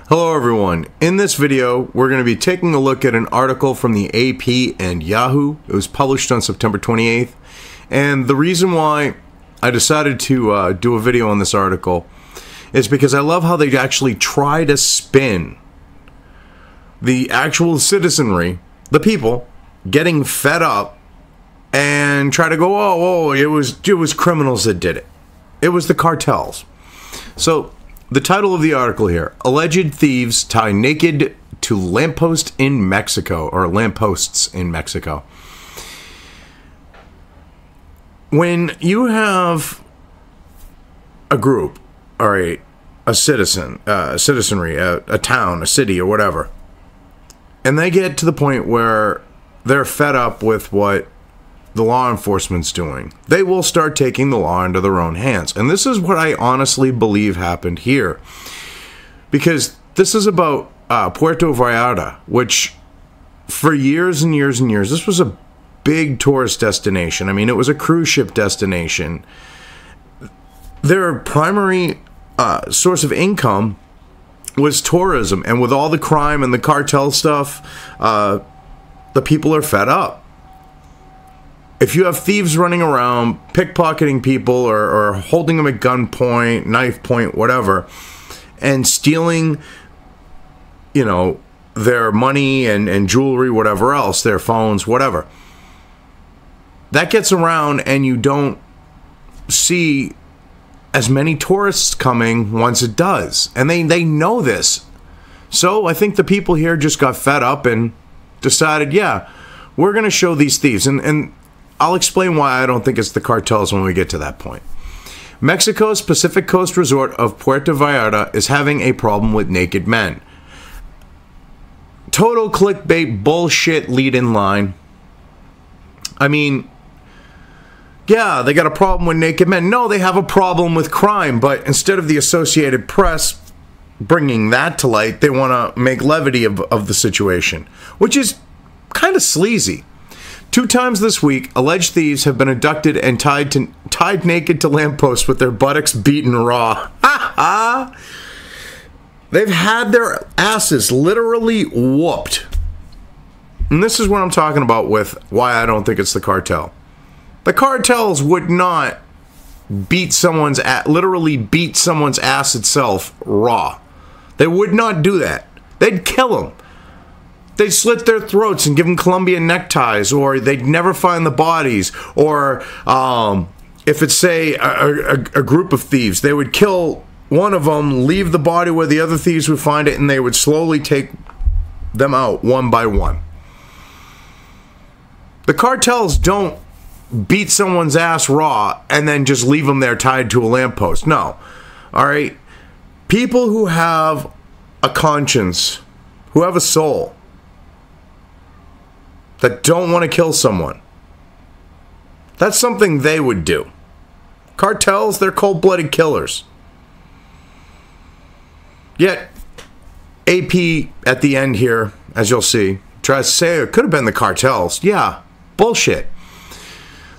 Hello everyone. In this video, we're going to be taking a look at an article from the AP and Yahoo. It was published on September 28th. And the reason why I decided to do a video on this article is because I love how they actually try to spin the actual citizenry, the people, getting fed up and try to go, oh, it was criminals that did it. It was the cartels. So, the title of the article here, Alleged Thieves Tie Naked to Lamppost in Mexico, or Lampposts in Mexico. When you have a group, or a citizenry, a town, a city, or whatever, and they get to the point where they're fed up with what the law enforcement's doing, they will start taking the law into their own hands. And this is what I honestly believe happened here. Because this is about Puerto Vallarta, which for years and years and years, this was a big tourist destination. I mean, it was a cruise ship destination. Their primary source of income was tourism. And with all the crime and the cartel stuff, the people are fed up. If you have thieves running around, pickpocketing people or holding them at gunpoint, knife point, whatever, and stealing, you know, their money and jewelry, whatever else, their phones, whatever, that gets around and you don't see as many tourists coming once it does. And they know this. So I think the people here just got fed up and decided, yeah, we're going to show these thieves. And I'll explain why I don't think it's the cartels when we get to that point. Mexico's Pacific Coast resort of Puerto Vallarta is having a problem with naked men. Total clickbait bullshit lead-in line. I mean, yeah, they got a problem with naked men. No, they have a problem with crime, but instead of the Associated Press bringing that to light, they want to make levity of the situation, which is kind of sleazy. 2 times this week, alleged thieves have been abducted and tied naked to lampposts with their buttocks beaten raw. They've had their asses literally whooped. And this is what I'm talking about with why I don't think it's the cartel. The cartels would not literally beat someone's ass itself raw. They would not do that. They'd kill them. They'd slit their throats and give them Colombian neckties, or they'd never find the bodies. Or if it's, say, a group of thieves, they would kill one of them, leave the body where the other thieves would find it, and they would slowly take them out one by one. The cartels don't beat someone's ass raw and then just leave them there tied to a lamppost. No. All right? People who have a conscience, who have a soul, that don't want to kill someone, that's something they would do. Cartels, they're cold-blooded killers. Yet, AP at the end here, as you'll see, tries to say it could have been the cartels. Yeah, bullshit.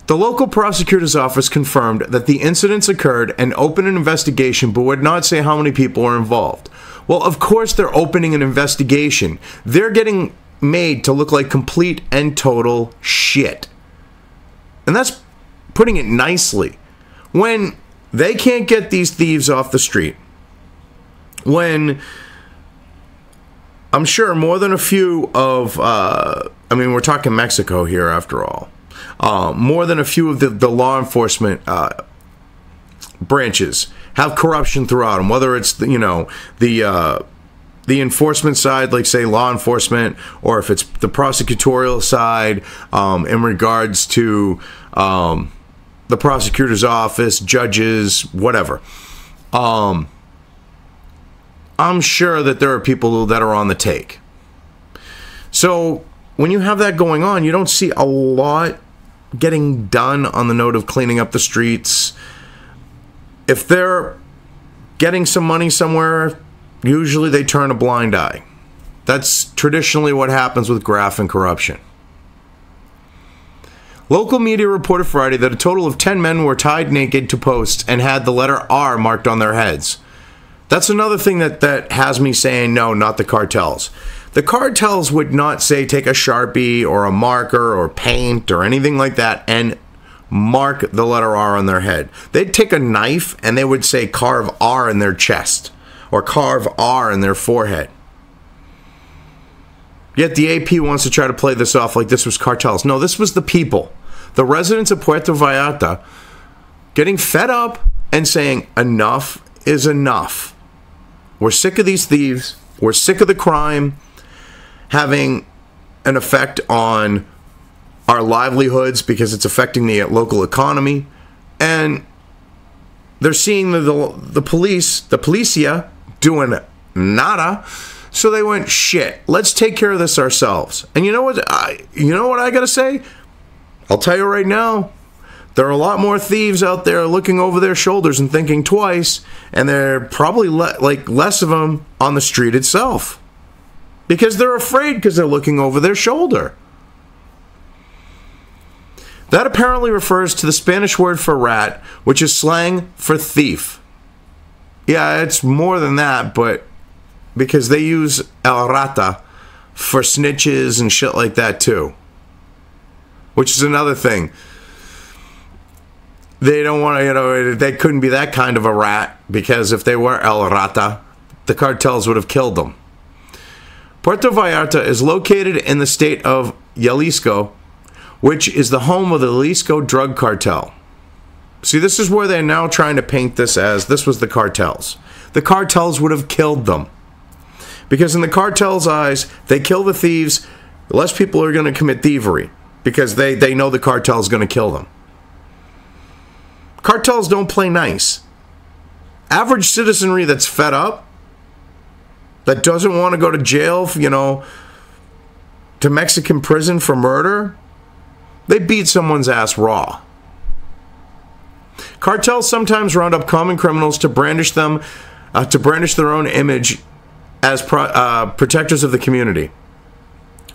The local prosecutor's office confirmed that the incidents occurred and opened an investigation, but would not say how many people were involved. Well, of course they're opening an investigation. They're getting made to look like complete and total shit. And that's putting it nicely. When they can't get these thieves off the street, when I'm sure more than a few of, I mean, we're talking Mexico here after all, more than a few of the law enforcement branches have corruption throughout them, whether it's, you know, the enforcement side, like say law enforcement, or if it's the prosecutorial side in regards to the prosecutor's office, judges, whatever. I'm sure that there are people that are on the take. So when you have that going on, you don't see a lot getting done on the note of cleaning up the streets. If they're getting some money somewhere, usually they turn a blind eye. That's traditionally what happens with graft and corruption. Local media reported Friday that a total of 10 men were tied naked to posts and had the letter R marked on their heads. That's another thing that has me saying no, not the cartels. The cartels would not say take a Sharpie or a marker or paint or anything like that and mark the letter R on their head. They'd take a knife and they would say carve R in their chest or carve R in their forehead. Yet the AP wants to try to play this off like this was cartels. No, this was the people. The residents of Puerto Vallarta getting fed up and saying enough is enough. We're sick of these thieves. We're sick of the crime having an effect on our livelihoods because it's affecting the local economy. And they're seeing the police, the policia, doing nada. So they went, shit, let's take care of this ourselves. And you know what I gotta say? I'll tell you right now, there are a lot more thieves out there looking over their shoulders and thinking twice, and there are probably less of them on the street itself. Because they're afraid because they're looking over their shoulder. That apparently refers to the Spanish word for rat, which is slang for thief. Yeah, it's more than that, but because they use el rata for snitches and shit like that too. Which is another thing. They don't want to, they couldn't be that kind of a rat, because if they were el rata, the cartels would have killed them. Puerto Vallarta is located in the state of Jalisco, which is the home of the Jalisco drug cartel. See, this is where they're now trying to paint this as this was the cartels. The cartels would have killed them. Because in the cartel's eyes, they kill the thieves, less people are going to commit thievery. Because they know the cartel's going to kill them. Cartels don't play nice. Average citizenry that's fed up, that doesn't want to go to jail, to Mexican prison for murder, they beat someone's ass raw. Cartels sometimes round up common criminals to brandish them, to brandish their own image as protectors of the community.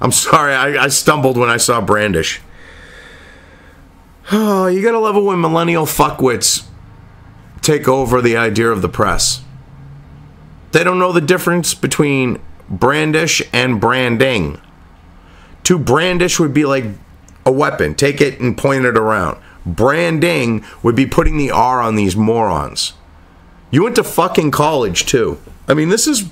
I'm sorry, I stumbled when I saw brandish. Oh, you gotta love it when millennial fuckwits take over the idea of the press. They don't know the difference between brandish and branding. To brandish would be like a weapon. Take it and point it around. Branding would be putting the R on these morons. You went to fucking college, too. I mean, this is...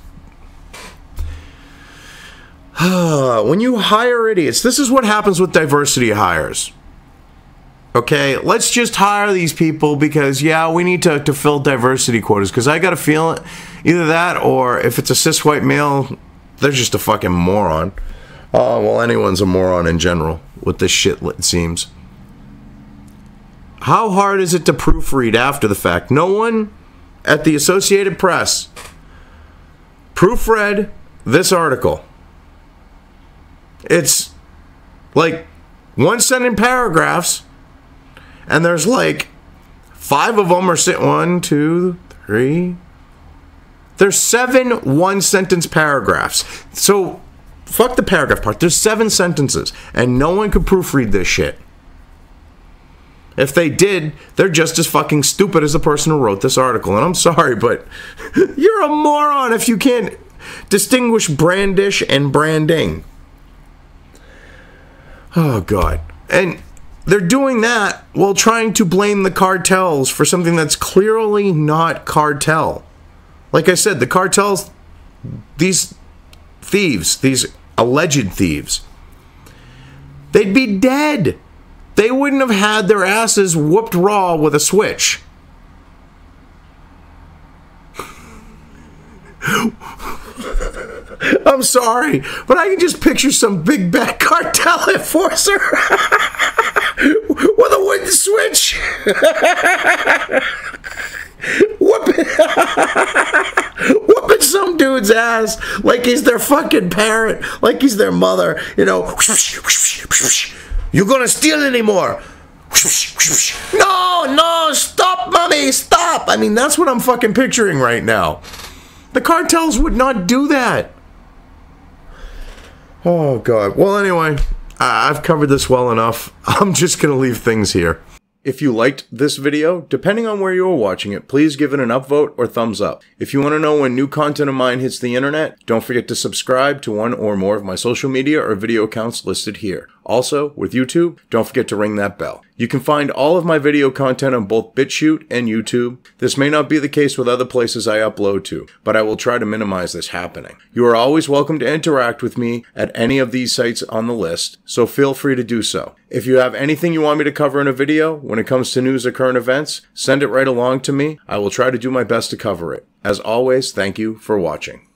when you hire idiots, this is what happens with diversity hires. Okay, let's just hire these people because, yeah, we need to fill diversity quotas. Because I got a feeling either that or if it's a cis white male, they're just a fucking moron. Oh, well, anyone's a moron in general with this shit, it seems. How hard is it to proofread after the fact? No one at the Associated Press proofread this article. It's like one-sentence paragraphs, and there's like 5 of them are sitting. 1, 2, 3. There's 7 one-sentence paragraphs. So fuck the paragraph part. There's 7 sentences, and no one could proofread this shit. If they did, they're just as fucking stupid as the person who wrote this article. And I'm sorry, but you're a moron if you can't distinguish brandish and branding. Oh, God. And they're doing that while trying to blame the cartels for something that's clearly not cartel. Like I said, the cartels, these thieves, these alleged thieves, they'd be dead. They wouldn't have had their asses whooped raw with a switch. I'm sorry, but I can just picture some big bad cartel enforcer with a wooden switch. Whooping some dude's ass like he's their fucking parent, like he's their mother, You're gonna steal anymore. No, stop, mommy, stop. I mean, that's what I'm fucking picturing right now. The cartels would not do that. Oh, God. Well, anyway, I've covered this well enough. I'm just gonna leave things here. If you liked this video, depending on where you are watching it, please give it an upvote or thumbs up. If you want to know when new content of mine hits the internet, don't forget to subscribe to one or more of my social media or video accounts listed here. Also, with YouTube, don't forget to ring that bell. You can find all of my video content on both BitChute and YouTube. This may not be the case with other places I upload to, but I will try to minimize this happening. You are always welcome to interact with me at any of these sites on the list, so feel free to do so. If you have anything you want me to cover in a video when it comes to news or current events, send it right along to me. I will try to do my best to cover it. As always, thank you for watching.